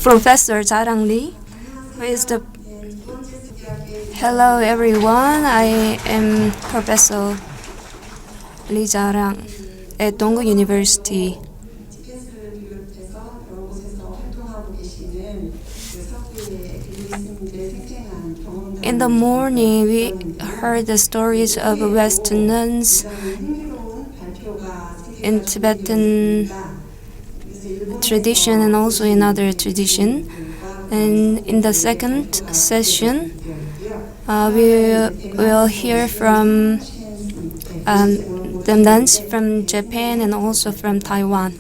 Professor Jarang Lee, who is the... Hello everyone, I am Professor Lee Jarang at Donggu University. In the morning, we heard the stories of Western nuns in Tibetan tradition and also in other tradition. And in the second session, we will hear from the nuns from Japan and also from Taiwan.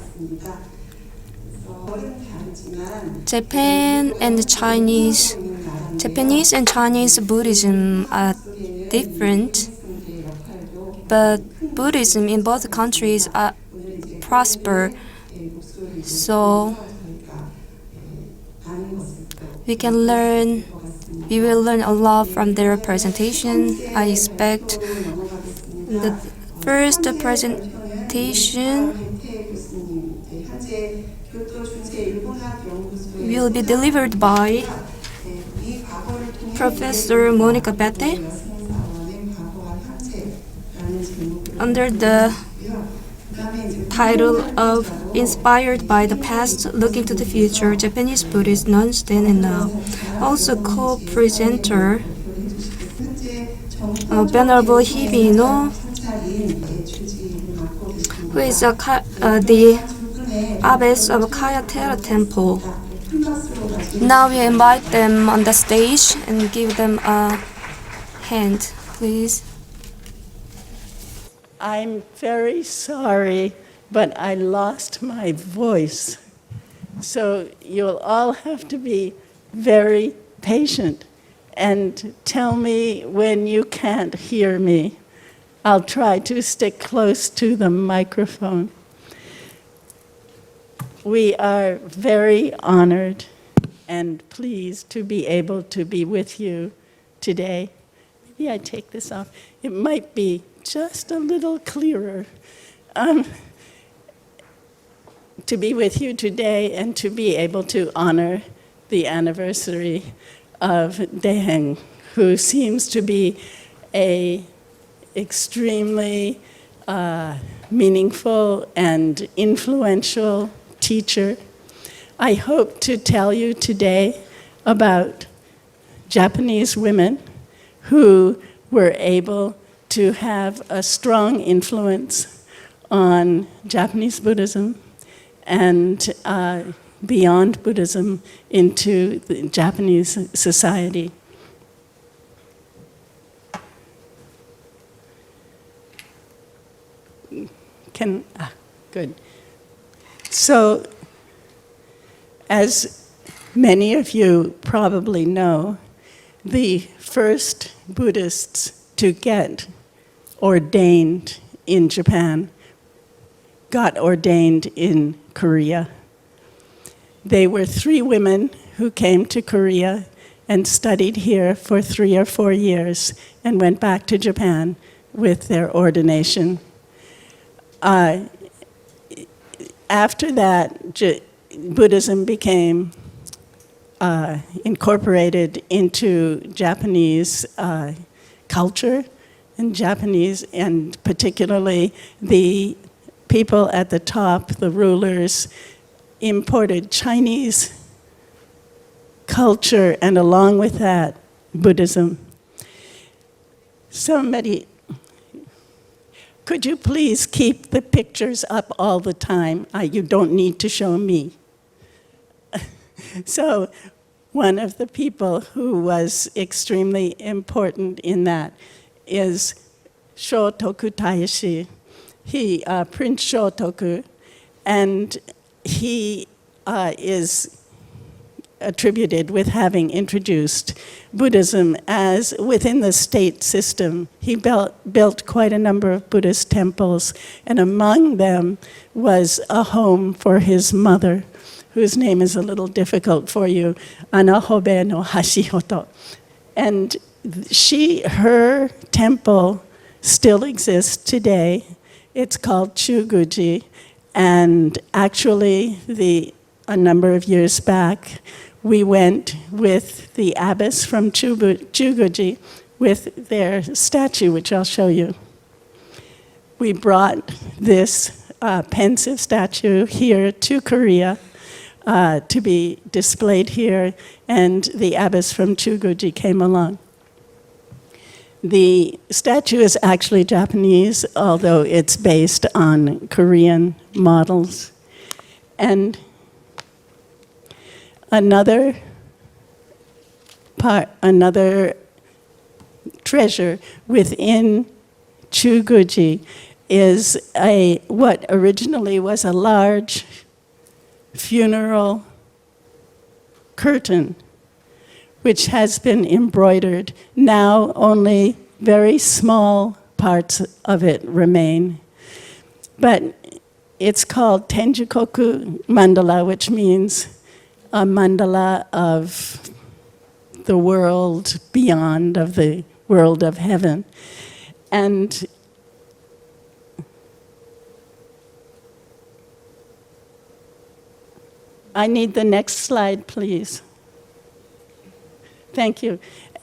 Japanese and Chinese Buddhism are different, but Buddhism in both countries are prosper. So we will learn a lot from their presentation. I expect the first presentation will be delivered by Professor Monica Bethe under the title of Inspired by the Past, Looking to the Future, Japanese Buddhist Nuns Then and Now. Also co-presenter Venerable Hibino, who is the abbess of Kayatera Temple. Now we invite them on the stage and give them a hand, please. I'm very sorry, but I lost my voice. So you'll all have to be very patient and tell me when you can't hear me. I'll try to stick close to the microphone. We are very honored and pleased to be able to be with you today. Maybe I take this off. It might be just a little clearer. To be with you today and to be able to honor the anniversary of Deheng, who seems to be an extremely meaningful and influential teacher. I hope to tell you today about Japanese women who were able to have a strong influence on Japanese Buddhism and beyond Buddhism into the Japanese society. Good. So, as many of you probably know, the first Buddhists to get ordained in Japan got ordained in Korea. They were 3 women who came to Korea and studied here for 3 or 4 years and went back to Japan with their ordination. After that, Buddhism became incorporated into Japanese culture, and particularly the people at the top, the rulers, imported Chinese culture, and along with that, Buddhism. Could you please keep the pictures up all the time? You don't need to show me. So one of the people who was extremely important in that is Shotoku Tayashi. Prince Shotoku, and he is attributed with having introduced Buddhism as within the state system. He built quite a number of Buddhist temples, and among them was a home for his mother, whose name is a little difficult for you, Anahobe no Hashihoto. And her temple still exists today. It's called Chuguji, and actually the a number of years back, we went with the abbess from Chugoji with their statue, which I'll show you. We brought this pensive statue here to Korea to be displayed here, and the abbess from Chugoji came along. The statue is actually Japanese, although it's based on Korean models. And another treasure within Chugoji is what originally was a large funeral curtain, which has been embroidered. Now only very small parts of it remain. But it's called Tenjikoku mandala, which means a mandala of the world beyond, of the world of heaven. And I need the next slide, please. Thank you.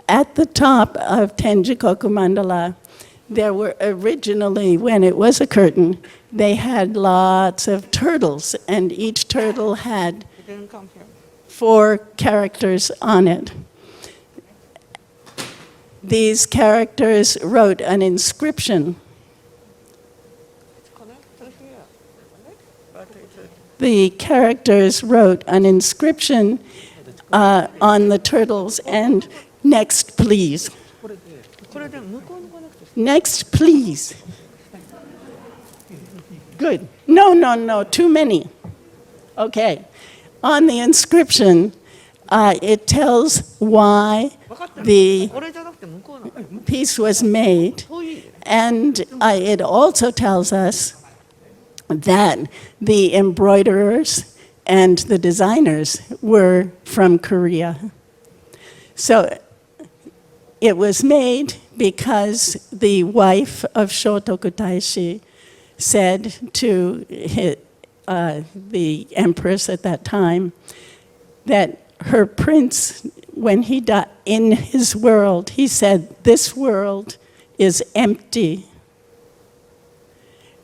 At the top of Tenjikoku mandala, there were originally, when it was a curtain, they had lots of turtles, and each turtle had 4 characters on it. These characters wrote an inscription. The characters wrote an inscription on the turtles, and next, please. Next, please. Good. No, too many. Okay. On the inscription, it tells why the piece was made, and it also tells us that the embroiderers and the designers were from Korea. So it was made because the wife of Shotoku Taishi said to the empress at that time that her prince, when he died in his world, he said, "This world is empty.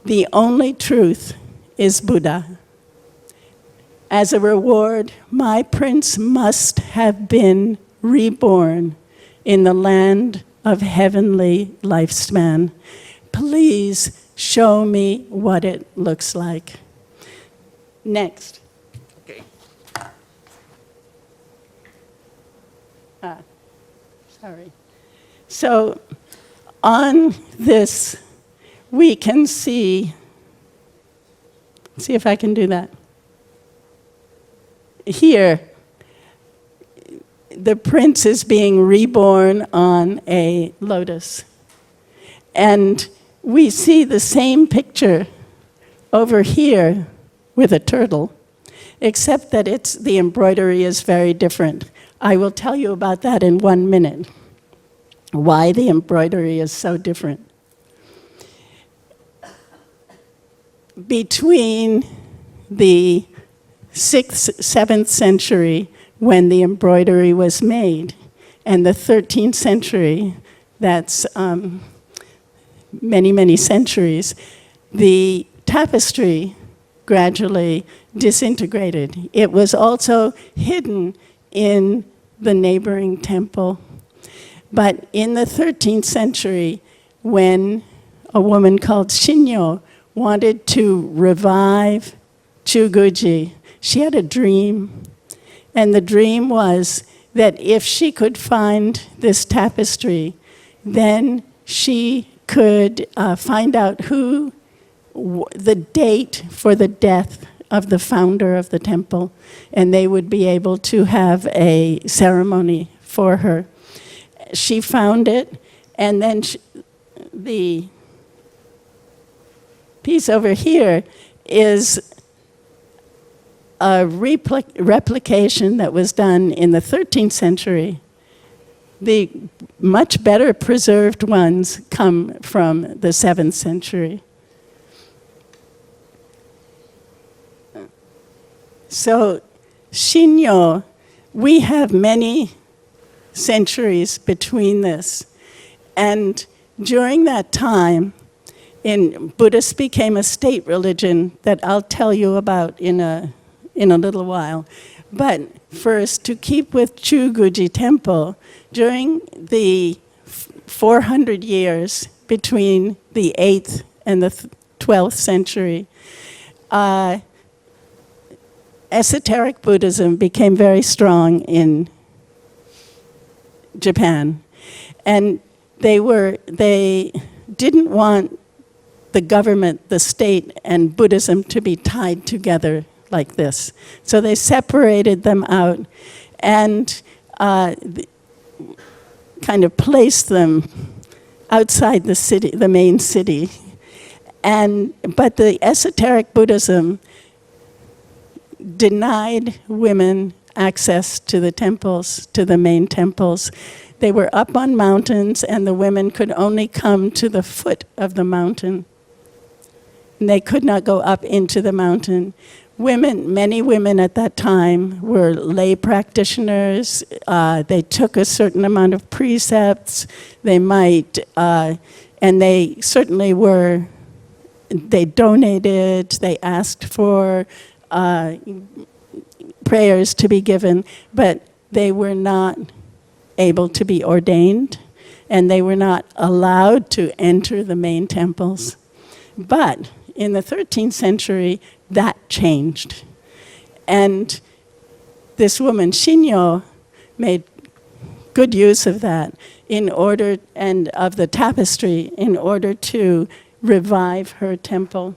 The only truth is Buddha. As a reward, my prince must have been reborn in the land of heavenly lifespan. Please show me what it looks like." Next. Okay. Sorry. So on this, we can see if I can do that. Here, the prince is being reborn on a lotus. And we see the same picture over here with a turtle, except that the embroidery is very different. I will tell you about that in 1 minute, why the embroidery is so different. Between the 6th, 7th century, when the embroidery was made, and the 13th century, that's many, many centuries, the tapestry gradually disintegrated. It was also hidden in the neighboring temple. But in the 13th century, when a woman called Shinyo wanted to revive Chugoji, she had a dream. And the dream was that if she could find this tapestry, then she could find out the date for the death of the founder of the temple, and they would be able to have a ceremony for her. She found it, and then the piece over here is a replication that was done in the 13th century. The much better preserved ones come from the 7th century. So Shinyo, we have many centuries between this. And during that time, Buddhist became a state religion that I'll tell you about in a little while. But first, to keep with Chuguji Temple, during the 400 years between the 8th and the 12th century, esoteric Buddhism became very strong in Japan. And they didn't want the government, the state, and Buddhism to be tied together like this. So they separated them out and kind of placed them outside the city, the main city. But the esoteric Buddhism denied women access to the temples, to the main temples. They were up on mountains, and the women could only come to the foot of the mountain. And they could not go up into the mountain. Many women at that time were lay practitioners. They took a certain amount of precepts. And they certainly were, they donated, they asked for prayers to be given, but they were not able to be ordained, and they were not allowed to enter the main temples. But in the 13th century, that changed. And this woman, Shinyo, made good use of that and of the tapestry in order to revive her temple.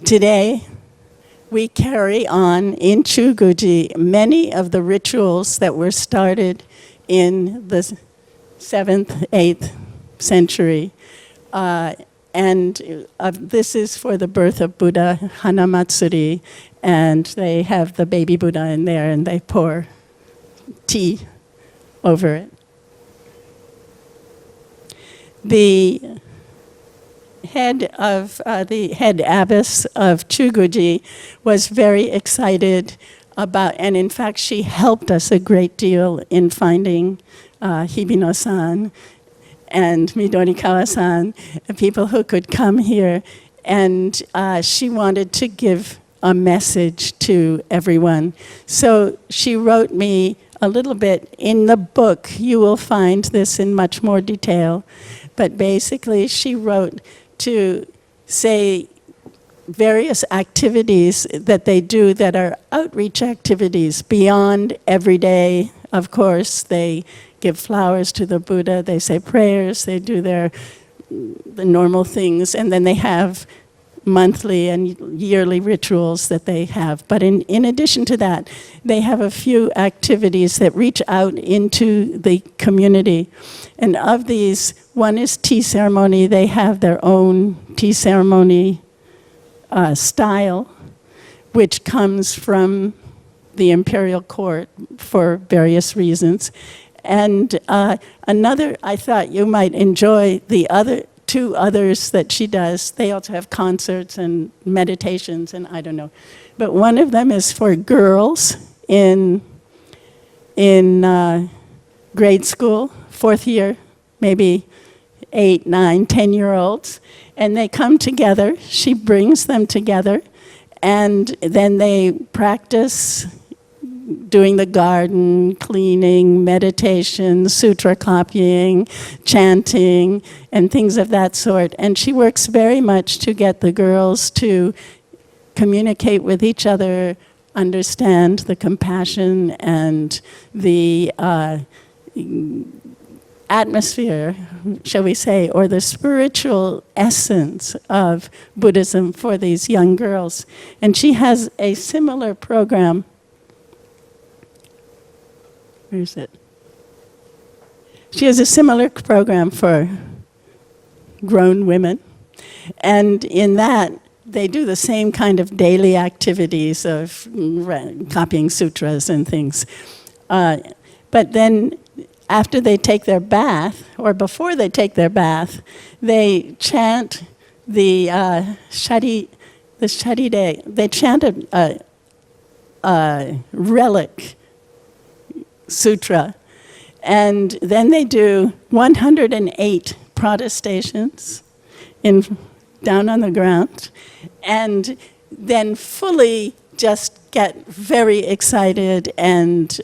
Today, we carry on in Chuguji many of the rituals that were started in the 7th, 8th century. This is for the birth of Buddha, Hanamatsuri, and they have the baby Buddha in there and they pour tea over it. The head abbess of Chuguji was very excited about, and in fact she helped us a great deal in finding Hibino-san and Midorikawa-san, people who could come here, and she wanted to give a message to everyone. So she wrote me a little bit. In the book, you will find this in much more detail, but basically she wrote to say various activities that they do that are outreach activities beyond everyday. Of course, they give flowers to the Buddha, they say prayers, they do the normal things, and then they have monthly and yearly rituals that they have. But in addition to that, they have a few activities that reach out into the community. And of these, one is tea ceremony. They have their own tea ceremony style, which comes from the imperial court for various reasons. And another, I thought you might enjoy the other two others that she does. They also have concerts and meditations and I don't know. But one of them is for girls in grade school, 4th year, maybe 8, 9, 10-year-olds. And they come together, she brings them together, and then they practice doing the garden, cleaning, meditation, sutra copying, chanting, and things of that sort. And she works very much to get the girls to communicate with each other, understand the compassion and the atmosphere, shall we say, or the spiritual essence of Buddhism for these young girls. And she has a similar program. Where is it? She has a similar program for grown women. And in that, they do the same kind of daily activities of copying sutras and things. But then after they take their bath, or before they take their bath, they chant the the Sharire, they chanted a relic sutra, and then they do 108 protestations down on the ground, and then fully just get very excited, and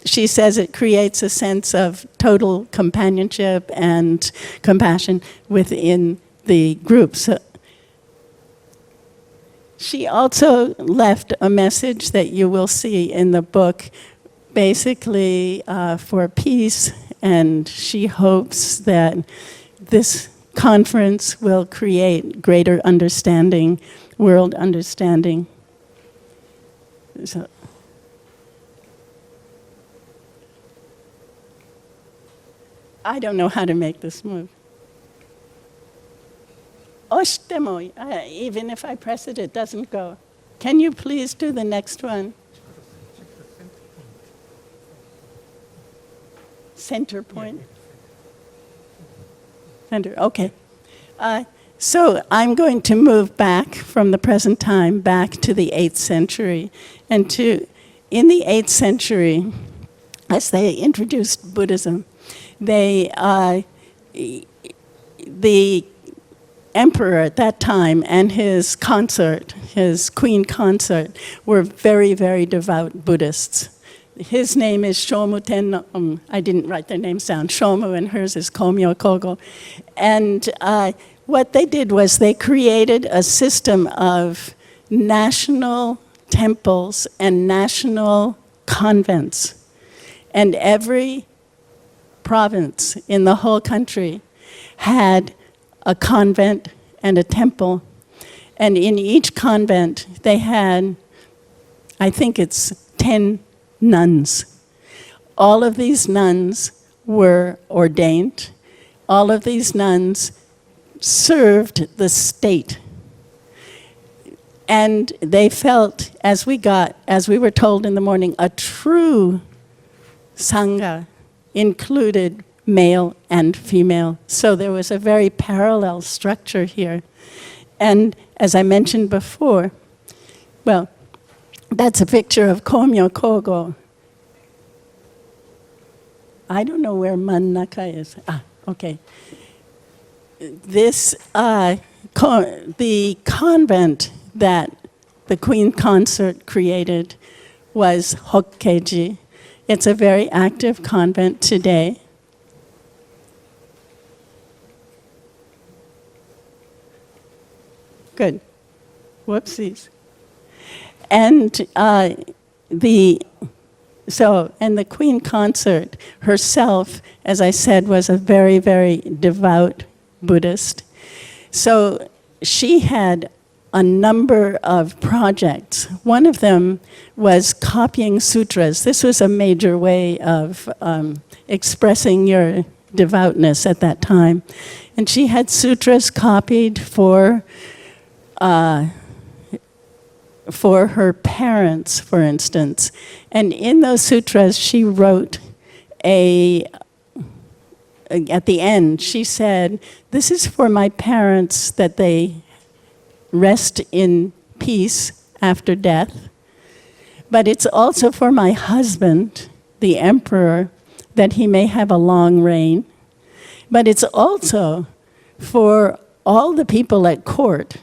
she says it creates a sense of total companionship and compassion within the group. So she also left a message that you will see in the book, basically for peace, and she hopes that this conference will create greater understanding, world understanding. So, I don't know how to make this move. Oshitemo, even if I press it, it doesn't go. Can you please do the next one? Center point? Center, okay. So I'm going to move back from the present time back to the 8th century. And in the 8th century, as they introduced Buddhism, the emperor at that time and his consort, his queen consort, were very, very devout Buddhists. His name is Shomu Tenno. I didn't write their names down. Shomu, and hers is Komyo Kogo. And what they did was they created a system of national temples and national convents. And every province in the whole country had a convent and a temple. And in each convent, they had, I think it's 10 nuns. All of these nuns were ordained. All of these nuns served the state. And they felt, as we were told in the morning, a true Sangha included male and female. So there was a very parallel structure here. And as I mentioned before, well, that's a picture of Komyo Kogo. I don't know where Mannaka is. Okay. This, the convent that the Queen Consort created was Hokkeji. It's a very active convent today. Good. Whoopsies. And the Queen Consort herself, as I said, was a very, very devout Buddhist. So she had a number of projects. One of them was copying sutras. This was a major way of expressing your devoutness at that time. And she had sutras copied for her parents, for instance. And in those sutras, she wrote at the end, she said, "This is for my parents, that they rest in peace after death. But it's also for my husband, the emperor, that he may have a long reign. But it's also for all the people at court,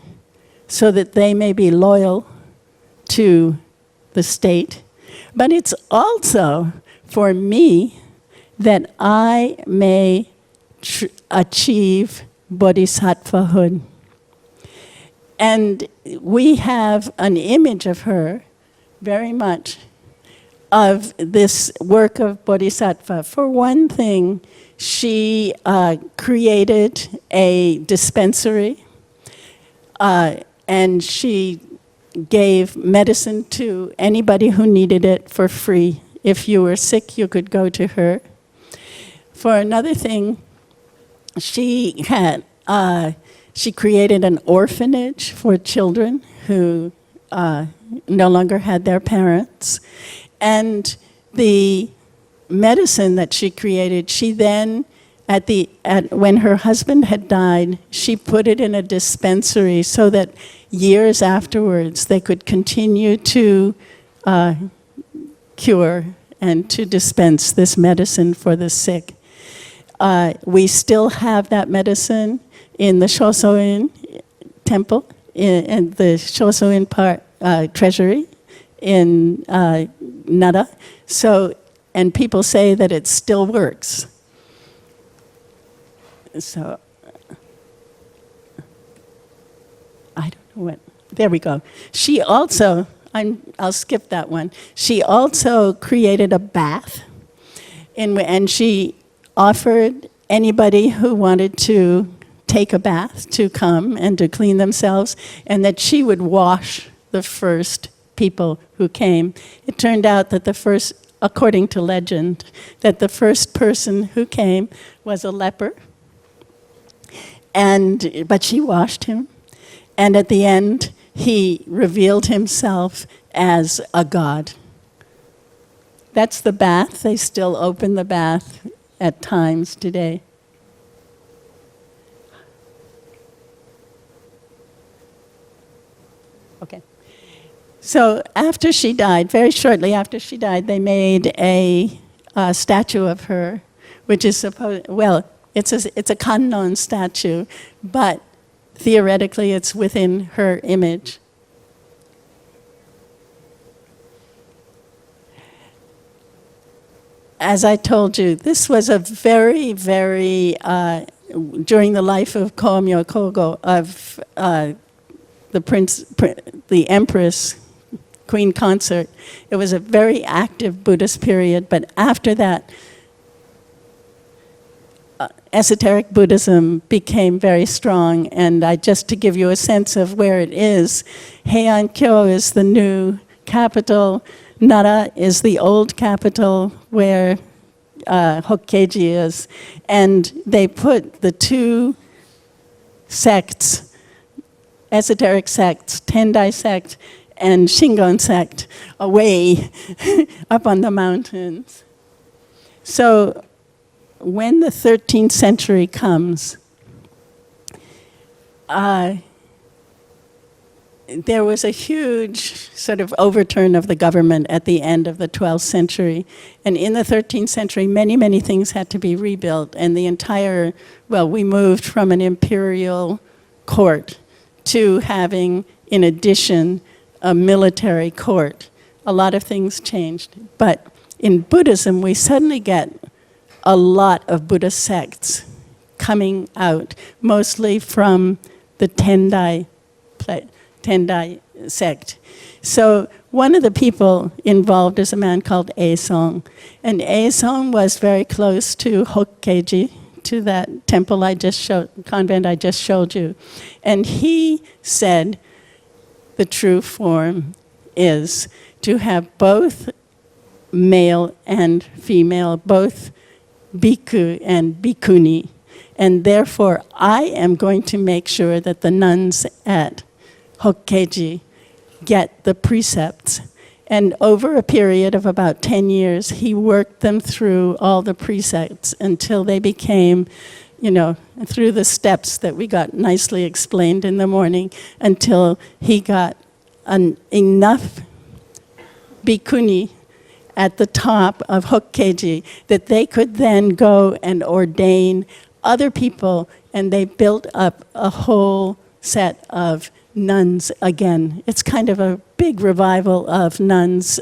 so that they may be loyal to the state. But it's also for me, that I may achieve bodhisattvahood." And we have an image of her, very much, of this work of bodhisattva. For one thing, she created a dispensary, and she gave medicine to anybody who needed it for free. If you were sick, you could go to her. For another thing, she created an orphanage for children who no longer had their parents. And the medicine that she created, she then, when her husband had died, she put it in a dispensary so that years afterwards, they could continue to cure and to dispense this medicine for the sick. We still have that medicine in the Shosoin temple, in the Shosoin treasury in Nara. So, and people say that it still works. So, I don't know what, there we go. She also, I'll skip that one. She also created a bath, and she offered anybody who wanted to take a bath to come and to clean themselves, and that she would wash the first people who came. It turned out that the first, according to legend, that the first person who came was a leper, but she washed him, and at the end, he revealed himself as a god. That's the bath. They still open the bath at times today. Okay. So after she died, very shortly after she died, they made a statue of her, which is supposed, well, it's a kannon statue, but theoretically it's within her image. As I told you, this was a very, very, during the life of Komyo Kogo, of the Empress, Queen Consort, it was a very active Buddhist period, but after that, esoteric Buddhism became very strong, and just to give you a sense of where it is, Heian-kyo is the new capital, Nara is the old capital where Hokkeiji is, and they put the two sects, esoteric sects, Tendai sect and Shingon sect, away up on the mountains. So when the 13th century comes, there was a huge sort of overturn of the government at the end of the 12th century. And in the 13th century, many, many things had to be rebuilt. And the entire, we moved from an imperial court to having, in addition, a military court. A lot of things changed. But in Buddhism, we suddenly get a lot of Buddhist sects coming out, mostly from the Tendai sect. So one of the people involved is a man called Eisong. And Eisong was very close to Hokkeiji, to that temple convent I just showed you. And he said the true form is to have both male and female, both bhikkhu and bhikkhuni. And therefore, I am going to make sure that the nuns at Hokkeiji get the precepts. And over a period of about 10 years, he worked them through all the precepts until they became, through the steps that we got nicely explained in the morning, until he got enough bhikkhuni at the top of Hokkeiji that they could then go and ordain other people, and they built up a whole set of nuns again. It's kind of a big revival of nuns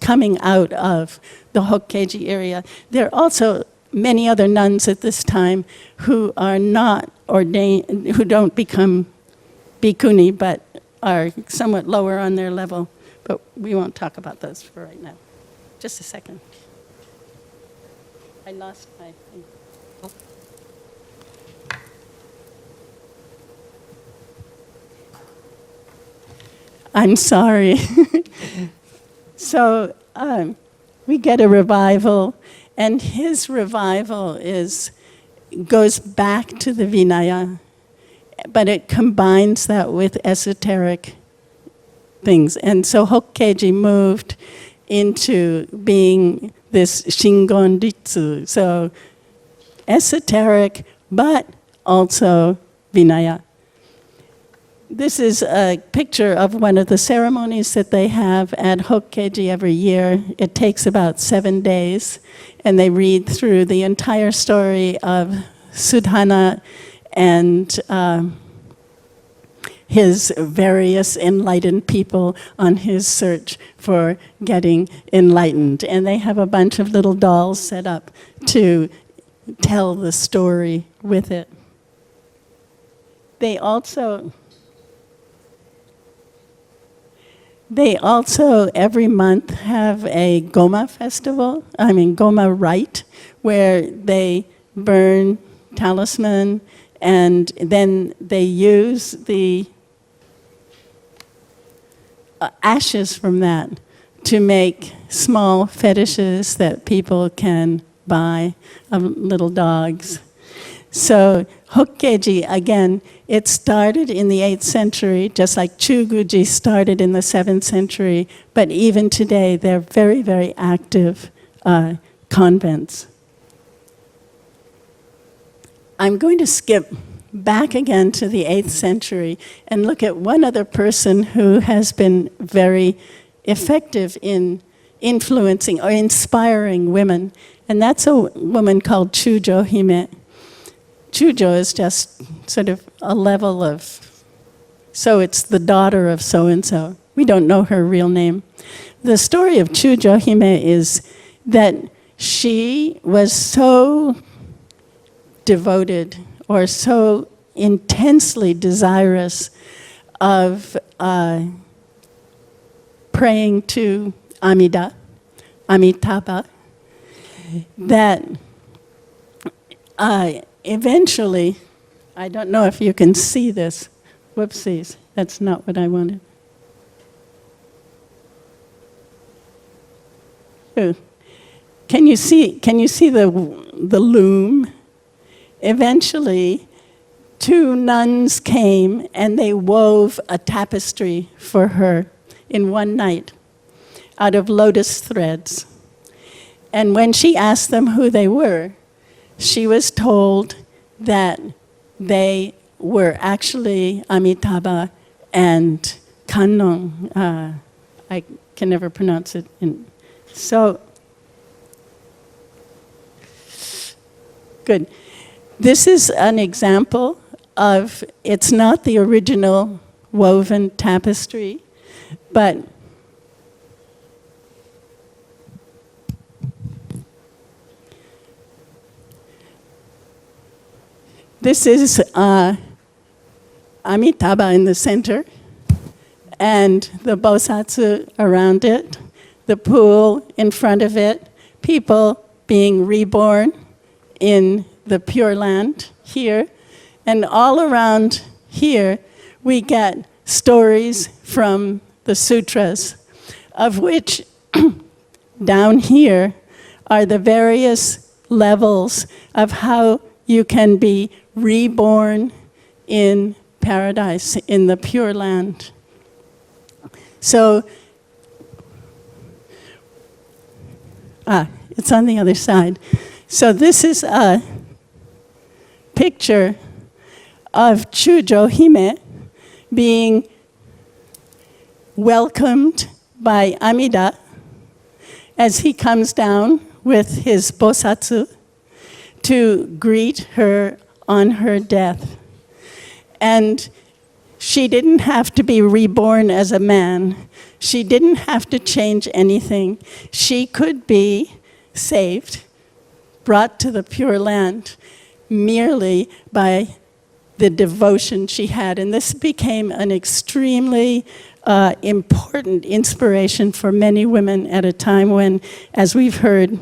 coming out of the Hokkeiji area. There are also many other nuns at this time who are not ordained, who don't become bhikkhuni, but are somewhat lower on their level. But we won't talk about those for right now. Just a second. I lost my thing. I'm sorry. So we get a revival, and his revival goes back to the Vinaya, but it combines that with esoteric things. And so Hokkeiji moved into being this Shingon Ritsu, so esoteric, but also Vinaya. This is a picture of one of the ceremonies that they have at Hokkeji every year. It takes about 7 days, and they read through the entire story of Sudhana and his various enlightened people on his search for getting enlightened. And they have a bunch of little dolls set up to tell the story with it. They also every month have a Goma festival, Goma rite, where they burn talisman and then they use the ashes from that to make small fetishes that people can buy of little dogs. So Hokkeji, again, it started in the 8th century, just like Chuguji started in the 7th century, but even today they're very, very active convents. I'm going to skip back again to the 8th century and look at one other person who has been very effective in influencing or inspiring women, and that's a woman called Chujo Hime. Chujo is just sort of a level of, so it's the daughter of so-and-so. We don't know her real name. The story of Chujo Hime is that she was so devoted or so intensely desirous of praying to Amitabha, that eventually, I don't know if you can see this. Whoopsies, that's not what I wanted. Oh. Can you see the loom? Eventually, 2 nuns came and they wove a tapestry for her in one night out of lotus threads. And when she asked them who they were, she was told that they were actually Amitabha and Kannon. I can never pronounce it. So, good. This is an example of, it's not the original woven tapestry, but this is Amitabha in the center, and the Bosatsu around it, the pool in front of it, people being reborn in the Pure Land here, and all around here we get stories from the sutras, of which down here are the various levels of how you can be reborn in paradise, in the Pure Land. So, it's on the other side. So this is a picture of Chujo Hime being welcomed by Amida as he comes down with his bosatsu to greet her on her death. And she didn't have to be reborn as a man. She didn't have to change anything. She could be saved, brought to the Pure Land, merely by the devotion she had. And this became an extremely important inspiration for many women at a time when, as we've heard,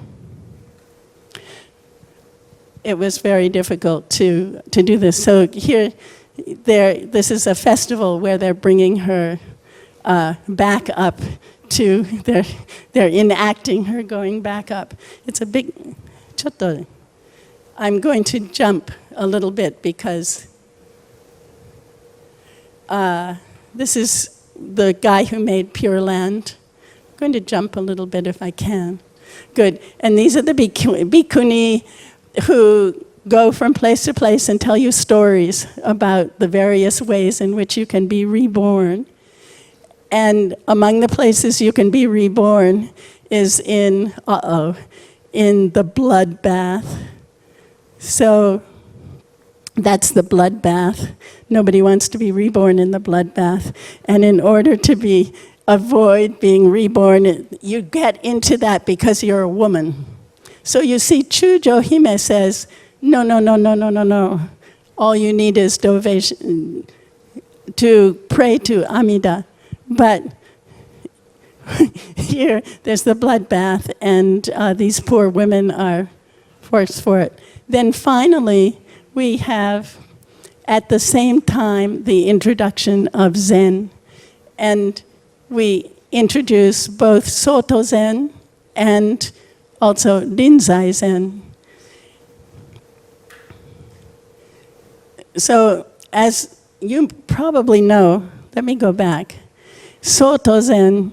it was very difficult to do this. So here, this is a festival where they're bringing her back up to, they're enacting her going back up. It's a big, chotto. I'm going to jump a little bit because this is the guy who made Pure Land. I'm going to jump a little bit if I can. Good. And these are the bhikkhuni who go from place to place and tell you stories about the various ways in which you can be reborn. And among the places you can be reborn is in the blood bath. So that's the blood bath. Nobody wants to be reborn in the blood bath. And in order to avoid being reborn, you get into that because you're a woman. So you see, Chujo Hime says, no. All you need is to pray to Amida. But here, there's the blood bath, and these poor women are forced for it. Then finally, we have, at the same time, the introduction of Zen. And we introduce both Soto Zen and also Rinzai Zen. So, as you probably know, let me go back. Soto Zen,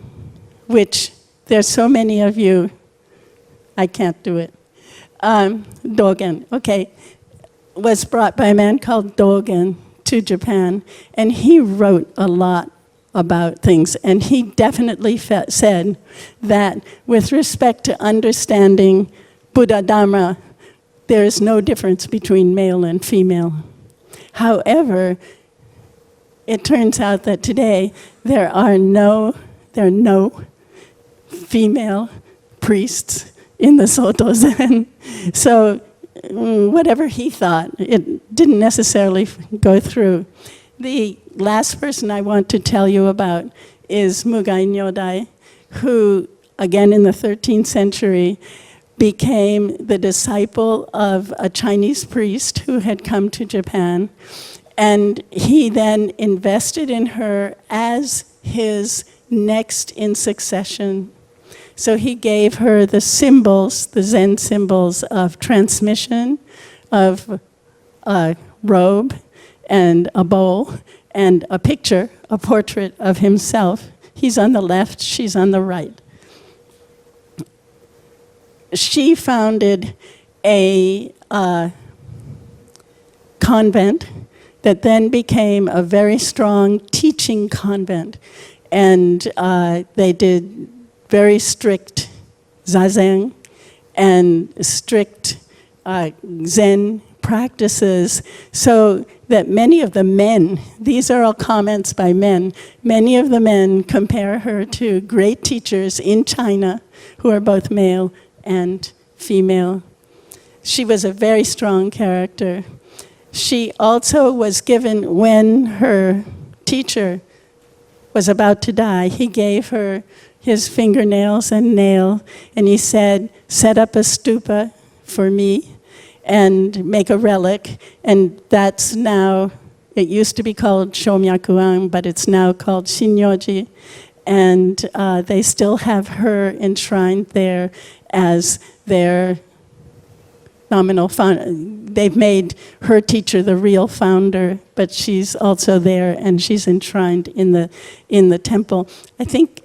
which there's so many of you, I can't do it. Dogen, okay, was brought by a man called Dogen to Japan, and he wrote a lot about things, and he definitely said that with respect to understanding Buddha Dharma, there is no difference between male and female. However, it turns out that today there are no female priests in the Soto Zen. So whatever he thought, it didn't necessarily go through. The last person I want to tell you about is Mugai Nyodai, who, again in the 13th century, became the disciple of a Chinese priest who had come to Japan. And he then invested in her as his next in succession. So he gave her the symbols, the Zen symbols of transmission, of a robe and a bowl, and a picture, a portrait of himself. He's on the left, she's on the right. She founded a convent that then became a very strong teaching convent. And they did very strict zazen and strict Zen practices, so that many of the men, these are all comments by men, many of the men compare her to great teachers in China who are both male and female. She was a very strong character. She also was given, when her teacher was about to die, he gave her his fingernails and nail, and he said, set up a stupa for me and make a relic. And that's now, it used to be called Shomyakuan, but it's now called Shinyoji. And they still have her enshrined there as their nominal founder. They've made her teacher the real founder, but she's also there, and she's enshrined in the temple. I think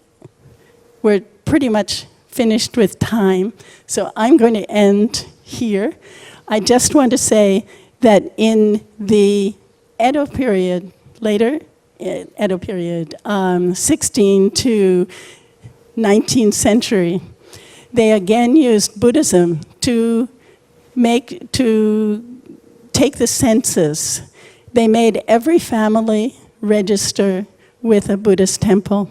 we're pretty much finished with time, so I'm going to end here. I just want to say that in the Edo period, later Edo period, 16th to 19th century, they again used Buddhism to take the census. They made every family register with a Buddhist temple.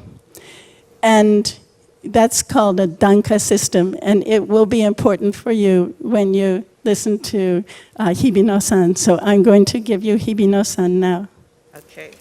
And that's called a Danka system, and it will be important for you when you listen to Hibino-san. So I'm going to give you Hibino-san now. Okay.